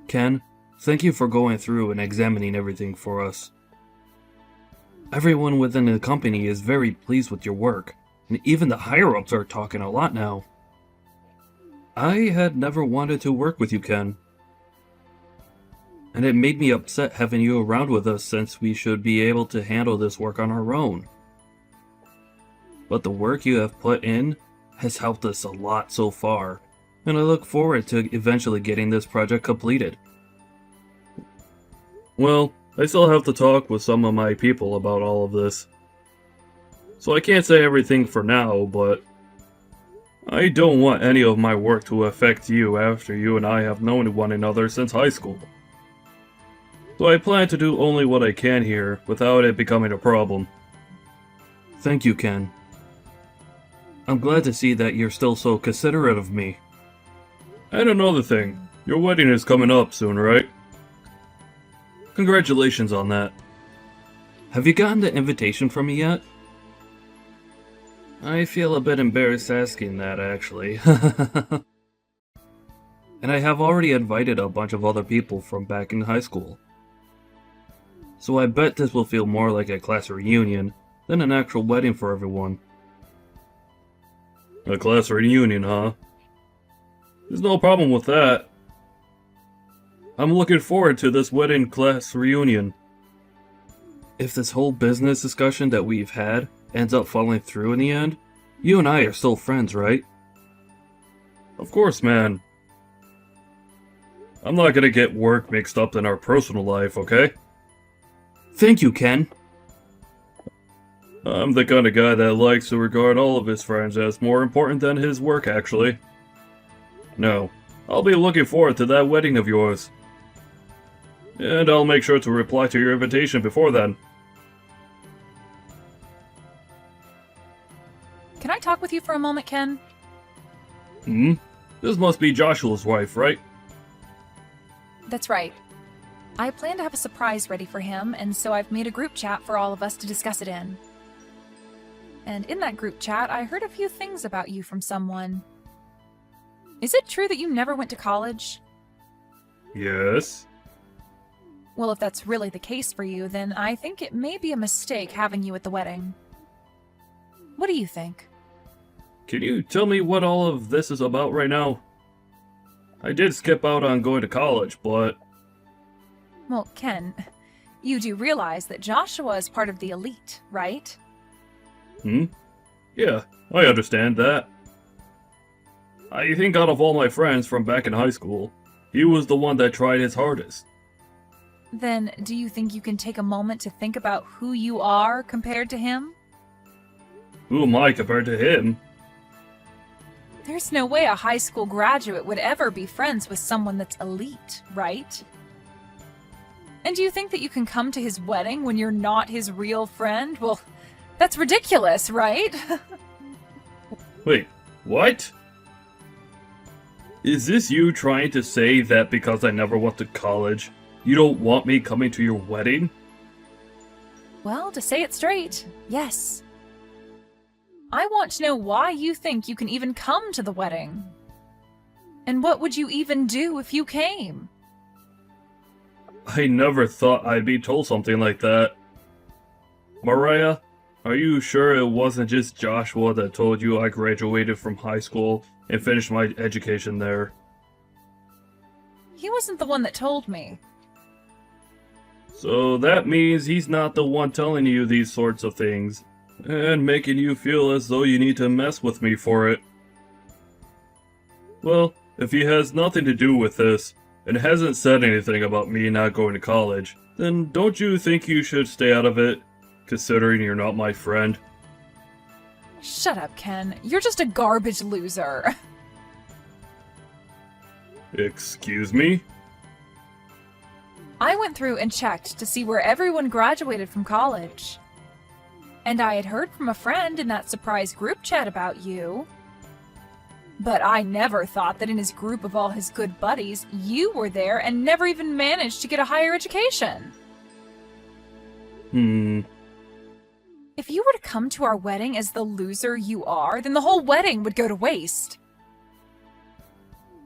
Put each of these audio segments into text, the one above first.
Ken, thank you for going through and examining everything for us. Everyone within the company is very pleased with your work, and even the higher-ups are talking a lot now. I had never wanted to work with you, Ken. And it made me upset having you around with us since we should be able to handle this work on our own. But the work you have put in has helped us a lot so far, and I look forward to eventually getting this project completed. Well, I still have to talk with some of my people about all of this. So I can't say everything for now, but I don't want any of my work to affect you after you and I have known one another since high school. So I plan to do only what I can here without it becoming a problem. Thank you, Ken. I'm glad to see that you're still so considerate of me. And another thing, your wedding is coming up soon, right? Congratulations on that. Have you gotten the invitation from me yet? I feel a bit embarrassed asking that, actually. And I have already invited a bunch of other people from back in high school. So I bet this will feel more like a class reunion than an actual wedding for everyone. A class reunion, huh? There's no problem with that. I'm looking forward to this wedding class reunion. If this whole business discussion that we've had ends up falling through in the end, you and I are still friends, right? Of course, man. I'm not gonna get work mixed up in our personal life, okay? Thank you, Ken. I'm the kind of guy that likes to regard all of his friends as more important than his work, actually. No, I'll be looking forward to that wedding of yours. And I'll make sure to reply to your invitation before then. Can I talk with you for a moment, Ken? This must be Joshua's wife, right? That's right. I plan to have a surprise ready for him, and so I've made a group chat for all of us to discuss it in. And in that group chat, I heard a few things about you from someone. Is it true that you never went to college? Yes. Well, if that's really the case for you, then I think it may be a mistake having you at the wedding. What do you think? Can you tell me what all of this is about right now? I did skip out on going to college, but... Well, Ken, you do realize that Joshua is part of the elite, right? Yeah, I understand that. I think out of all my friends from back in high school, he was the one that tried his hardest. Then, do you think you can take a moment to think about who you are compared to him? Who am I compared to him? There's no way a high school graduate would ever be friends with someone that's elite, right? And do you think that you can come to his wedding when you're not his real friend? Well, that's ridiculous, right? Wait, what? Is this you trying to say that because I never went to college, you don't want me coming to your wedding? Well, to say it straight, yes. I want to know why you think you can even come to the wedding. And what would you even do if you came? I never thought I'd be told something like that. Mariah, are you sure it wasn't just Joshua that told you I graduated from high school and finished my education there? He wasn't the one that told me. So that means he's not the one telling you these sorts of things, and making you feel as though you need to mess with me for it. Well, if he has nothing to do with this, and hasn't said anything about me not going to college, then don't you think you should stay out of it, considering you're not my friend? Shut up, Ken. You're just a garbage loser. Excuse me? I went through and checked to see where everyone graduated from college. And I had heard from a friend in that surprise group chat about you. But I never thought that in his group of all his good buddies, you were there and never even managed to get a higher education. If you were to come to our wedding as the loser you are, then the whole wedding would go to waste.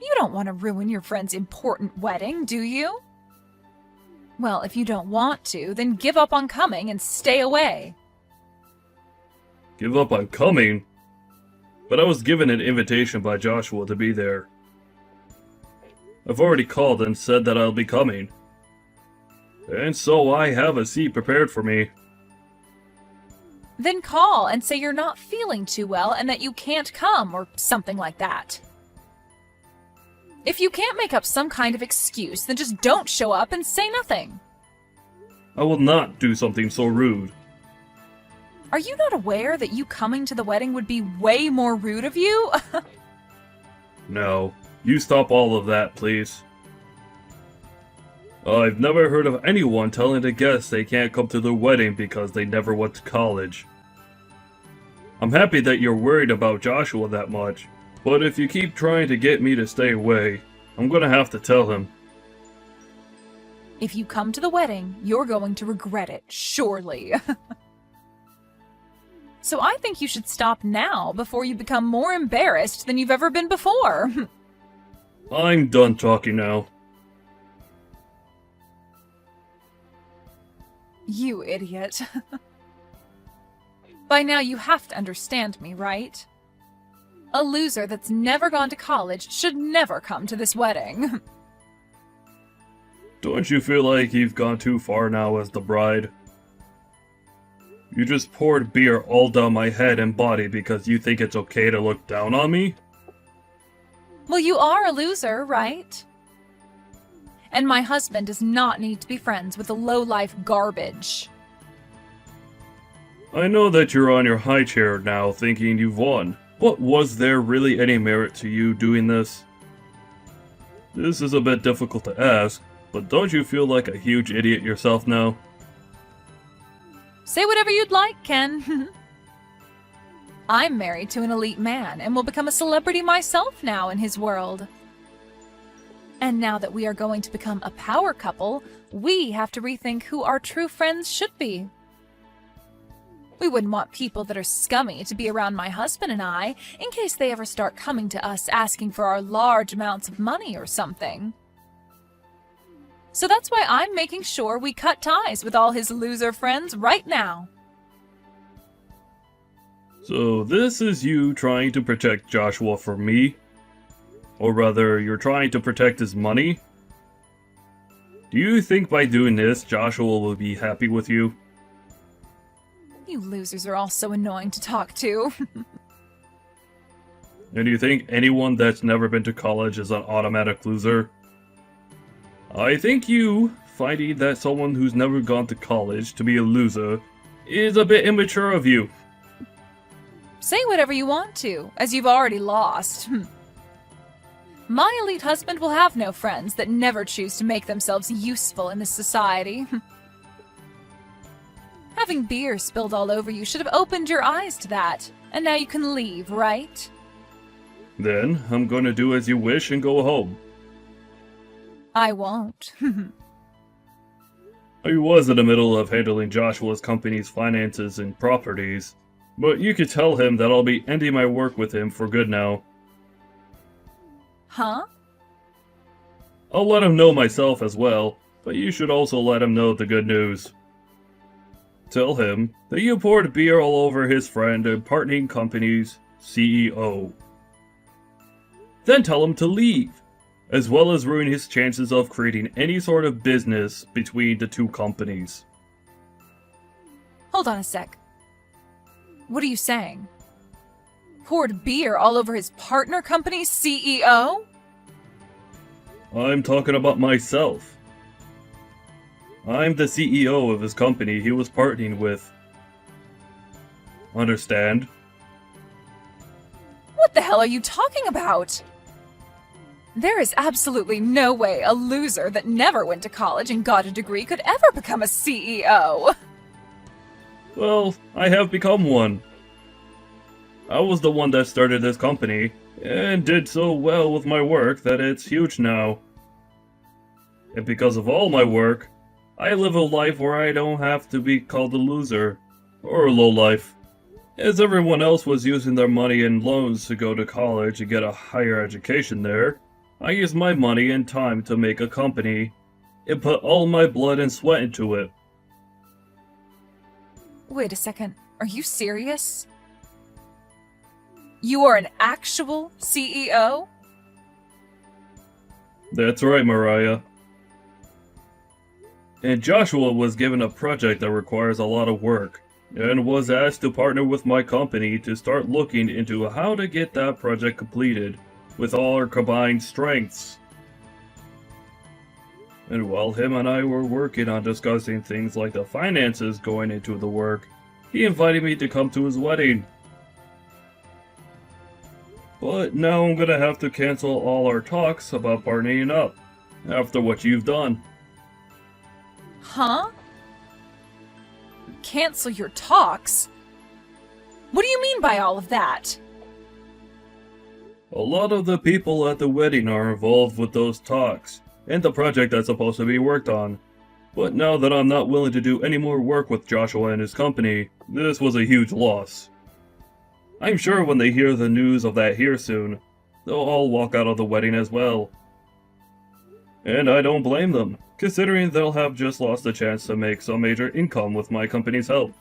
You don't want to ruin your friend's important wedding, do you? Well, if you don't want to, then give up on coming and stay away. Give up on coming? But I was given an invitation by Joshua to be there. I've already called and said that I'll be coming. And so I have a seat prepared for me. Then call and say you're not feeling too well and that you can't come or something like that. If you can't make up some kind of excuse, then just don't show up and say nothing. I will not do something so rude. Are you not aware that you coming to the wedding would be way more rude of you? No, you stop all of that, please. I've never heard of anyone telling a guest they can't come to their wedding because they never went to college. I'm happy that you're worried about Joshua that much, but if you keep trying to get me to stay away, I'm gonna have to tell him. If you come to the wedding, you're going to regret it, surely. So I think you should stop now before you become more embarrassed than you've ever been before. I'm done talking now. You idiot. By now you have to understand me, right? A loser that's never gone to college should never come to this wedding. Don't you feel like you've gone too far now as the bride? You just poured beer all down my head and body because you think it's okay to look down on me? Well, you are a loser, right? And my husband does not need to be friends with the low-life garbage. I know that you're on your high chair now thinking you've won. But was there really any merit to you doing this? This is a bit difficult to ask, but don't you feel like a huge idiot yourself now? Say whatever you'd like, Ken. I'm married to an elite man and will become a celebrity myself now in his world. And now that we are going to become a power couple, we have to rethink who our true friends should be. We wouldn't want people that are scummy to be around my husband and I, in case they ever start coming to us asking for our large amounts of money or something. So that's why I'm making sure we cut ties with all his loser friends right now. So this is you trying to protect Joshua from me? Or rather, you're trying to protect his money? Do you think by doing this, Joshua will be happy with you? You losers are all so annoying to talk to. And do you think anyone that's never been to college is an automatic loser? I think you, finding that someone who's never gone to college to be a loser, is a bit immature of you. Say whatever you want to, as you've already lost. My elite husband will have no friends that never choose to make themselves useful in this society. Having beer spilled all over you should have opened your eyes to that, and now you can leave, right? Then, I'm gonna do as you wish and go home. I won't. I was in the middle of handling Joshua's company's finances and properties, but you could tell him that I'll be ending my work with him for good now. Huh? I'll let him know myself as well, but you should also let him know the good news. Tell him that you poured beer all over his friend and partnering company's CEO. Then tell him to leave, as well as ruin his chances of creating any sort of business between the two companies. Hold on a sec. What are you saying? Poured beer all over his partner company's CEO? I'm talking about myself. I'm the CEO of his company he was partnering with. Understand? What the hell are you talking about? There is absolutely no way a loser that never went to college and got a degree could ever become a CEO. Well, I have become one. I was the one that started this company, and did so well with my work that it's huge now. And because of all my work, I live a life where I don't have to be called a loser, or a lowlife, as everyone else was using their money and loans to go to college and get a higher education there. I used my money and time to make a company and put all my blood and sweat into it. Wait a second, are you serious? You are an actual CEO? That's right, Mariah. And Joshua was given a project that requires a lot of work, and was asked to partner with my company to start looking into how to get that project completed with all our combined strengths. And while him and I were working on discussing things like the finances going into the work, he invited me to come to his wedding. But now I'm gonna have to cancel all our talks about partnering up, after what you've done. Huh? Cancel your talks? What do you mean by all of that? A lot of the people at the wedding are involved with those talks, and the project that's supposed to be worked on. But now that I'm not willing to do any more work with Joshua and his company, this was a huge loss. I'm sure when they hear the news of that here soon, they'll all walk out of the wedding as well. And I don't blame them, considering they'll have just lost a chance to make some major income with my company's help.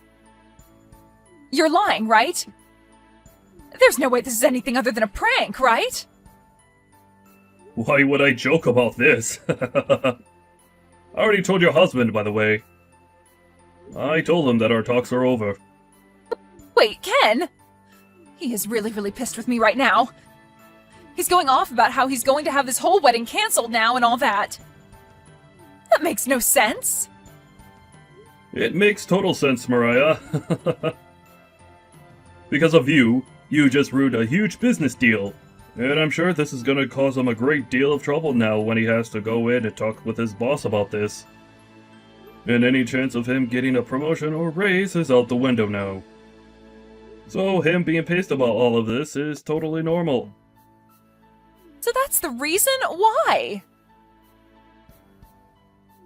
You're lying, right? There's no way this is anything other than a prank, right? Why would I joke about this? I already told your husband, by the way. I told him that our talks are over. Wait, Ken? He is really pissed with me right now. He's going off about how he's going to have this whole wedding canceled now and all that. That makes no sense. It makes total sense, Mariah. Because of you, you just ruined a huge business deal. And I'm sure this is gonna cause him a great deal of trouble now when he has to go in and talk with his boss about this. And any chance of him getting a promotion or raise is out the window now. So him being pissed about all of this is totally normal. So that's the reason why?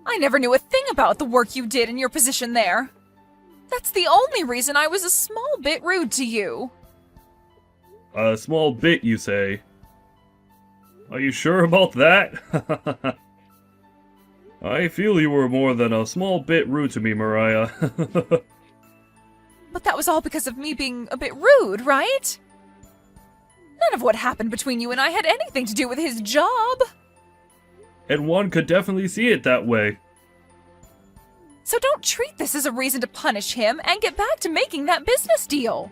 I never knew a thing about the work you did in your position there. That's the only reason I was a small bit rude to you. A small bit, you say? Are you sure about that? I feel you were more than a small bit rude to me, Mariah. But that was all because of me being a bit rude, right? None of what happened between you and I had anything to do with his job. And one could definitely see it that way. So don't treat this as a reason to punish him and get back to making that business deal.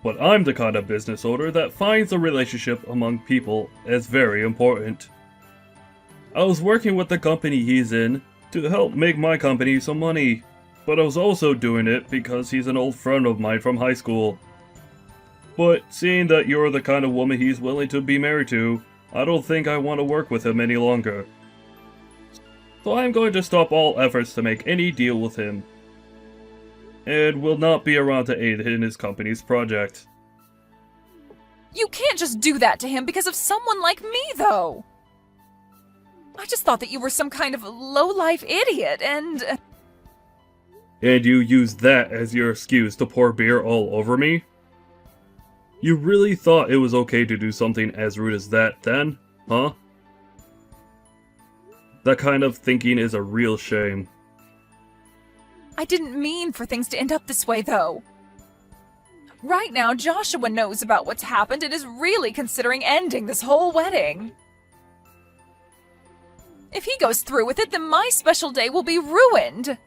But I'm the kind of business owner that finds a relationship among people as very important. I was working with the company he's in to help make my company some money, but I was also doing it because he's an old friend of mine from high school. But seeing that you're the kind of woman he's willing to be married to, I don't think I want to work with him any longer. So I'm going to stop all efforts to make any deal with him, and will not be around to aid in his company's project. You can't just do that to him because of someone like me, though. I just thought that you were some kind of low-life idiot, and... And you used that as your excuse to pour beer all over me? You really thought it was okay to do something as rude as that then, huh? That kind of thinking is a real shame. I didn't mean for things to end up this way, though. Right now, Joshua knows about what's happened and is really considering ending this whole wedding. If he goes through with it, then my special day will be ruined.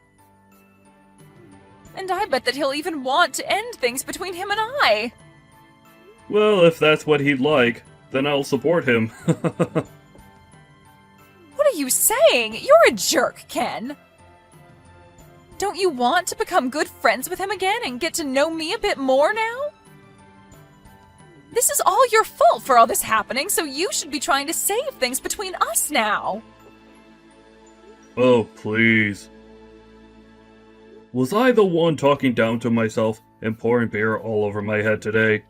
And I bet that he'll even want to end things between him and I. Well, if that's what he'd like, then I'll support him. What are you saying? You're a jerk, Ken. Don't you want to become good friends with him again and get to know me a bit more now? This is all your fault for all this happening, so you should be trying to save things between us now. Oh, please. Was I the one talking down to myself and pouring beer all over my head today?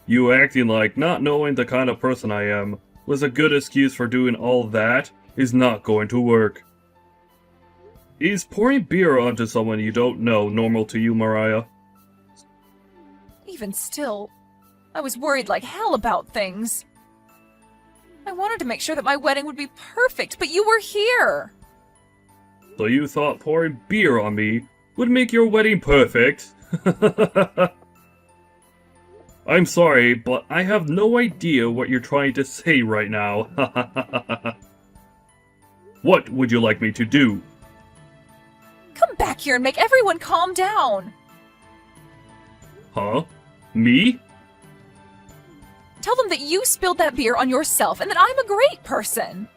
You acting like not knowing the kind of person I am was a good excuse for doing all that is not going to work. Is pouring beer onto someone you don't know normal to you, Mariah? Even still, I was worried like hell about things. I wanted to make sure that my wedding would be perfect, but you were here. So you thought pouring beer on me would make your wedding perfect? I'm sorry, but I have no idea what you're trying to say right now. What would you like me to do? Come back here and make everyone calm down. Huh? Me? Tell them that you spilled that beer on yourself and that I'm a great person.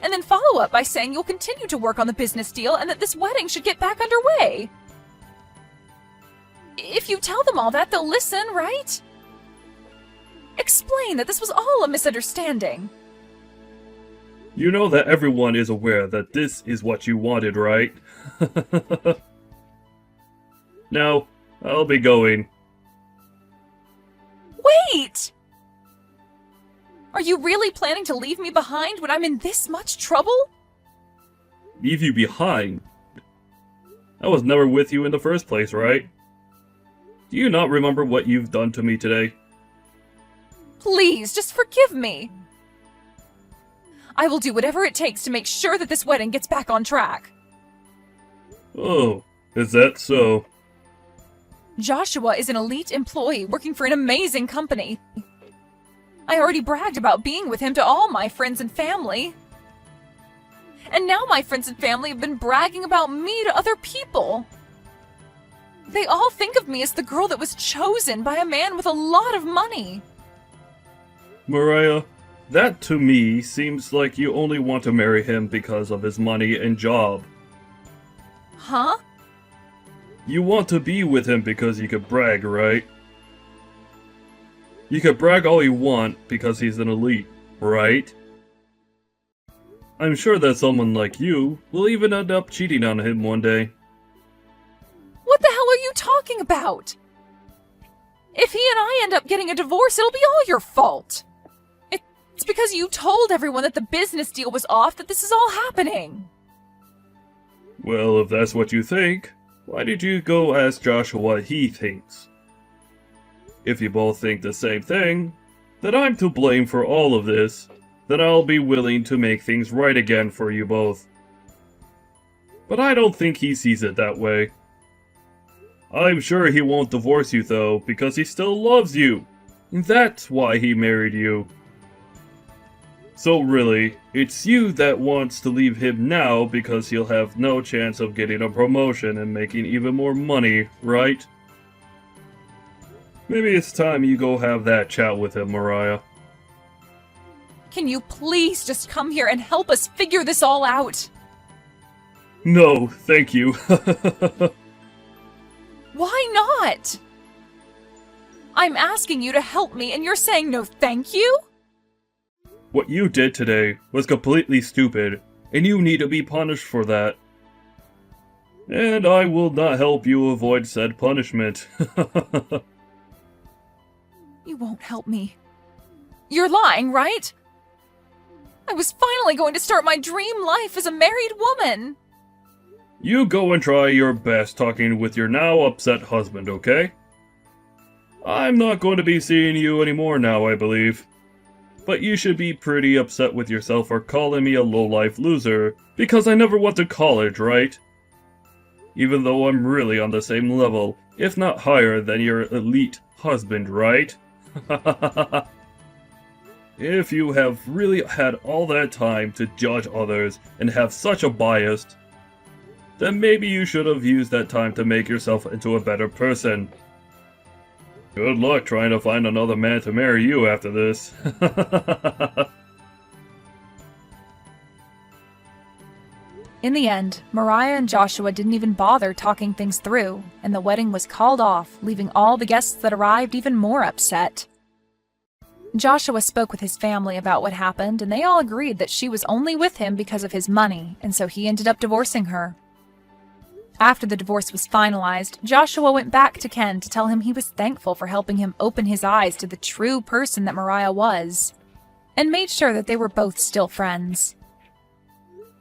And then follow up by saying you'll continue to work on the business deal and that this wedding should get back underway. If you tell them all that, they'll listen, right? Explain that this was all a misunderstanding. You know that everyone is aware that this is what you wanted, right? Now, I'll be going. Wait! Are you really planning to leave me behind when I'm in this much trouble? Leave you behind? I was never with you in the first place, right? Do you not remember what you've done to me today? Please, just forgive me. I will do whatever it takes to make sure that this wedding gets back on track. Oh, is that so? Joshua is an elite employee working for an amazing company. I already bragged about being with him to all my friends and family. And now my friends and family have been bragging about me to other people. They all think of me as the girl that was chosen by a man with a lot of money. Mariah, that to me seems like you only want to marry him because of his money and job. Huh? You want to be with him because you could brag, right? You could brag all you want because he's an elite, right? I'm sure that someone like you will even end up cheating on him one day. What the hell are you talking about? If he and I end up getting a divorce, it'll be all your fault. It's because you told everyone that the business deal was off that this is all happening. Well, if that's what you think, why did you go ask Joshua what he thinks? If you both think the same thing, that I'm to blame for all of this, then I'll be willing to make things right again for you both. But I don't think he sees it that way. I'm sure he won't divorce you though, because he still loves you. That's why he married you. So really, it's you that wants to leave him now because he'll have no chance of getting a promotion and making even more money, right? Maybe it's time you go have that chat with him, Mariah. Can you please just come here and help us figure this all out? No, thank you. Why not? I'm asking you to help me and you're saying no thank you? What you did today was completely stupid, and you need to be punished for that. And I will not help you avoid said punishment. You won't help me. You're lying, right? I was finally going to start my dream life as a married woman. You go and try your best talking with your now upset husband, okay? I'm not going to be seeing you anymore now, I believe. But you should be pretty upset with yourself for calling me a low-life loser, because I never went to college, right? Even though I'm really on the same level, if not higher than your elite husband, right? If you have really had all that time to judge others and have such a bias, then maybe you should have used that time to make yourself into a better person. Good luck trying to find another man to marry you after this. In the end, Mariah and Joshua didn't even bother talking things through, and the wedding was called off, leaving all the guests that arrived even more upset. Joshua spoke with his family about what happened, and they all agreed that she was only with him because of his money, and so he ended up divorcing her. After the divorce was finalized, Joshua went back to Ken to tell him he was thankful for helping him open his eyes to the true person that Mariah was, and made sure that they were both still friends.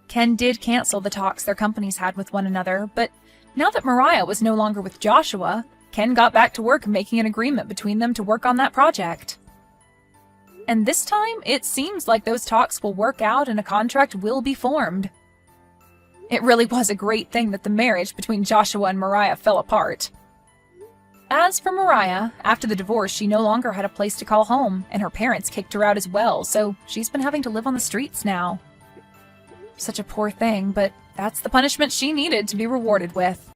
Ken did cancel the talks their companies had with one another, but now that Mariah was no longer with Joshua, Ken got back to work making an agreement between them to work on that project. And this time, it seems like those talks will work out and a contract will be formed. It really was a great thing that the marriage between Joshua and Mariah fell apart. As for Mariah, after the divorce, she no longer had a place to call home, and her parents kicked her out as well, so she's been having to live on the streets now. Such a poor thing, but that's the punishment she needed to be rewarded with.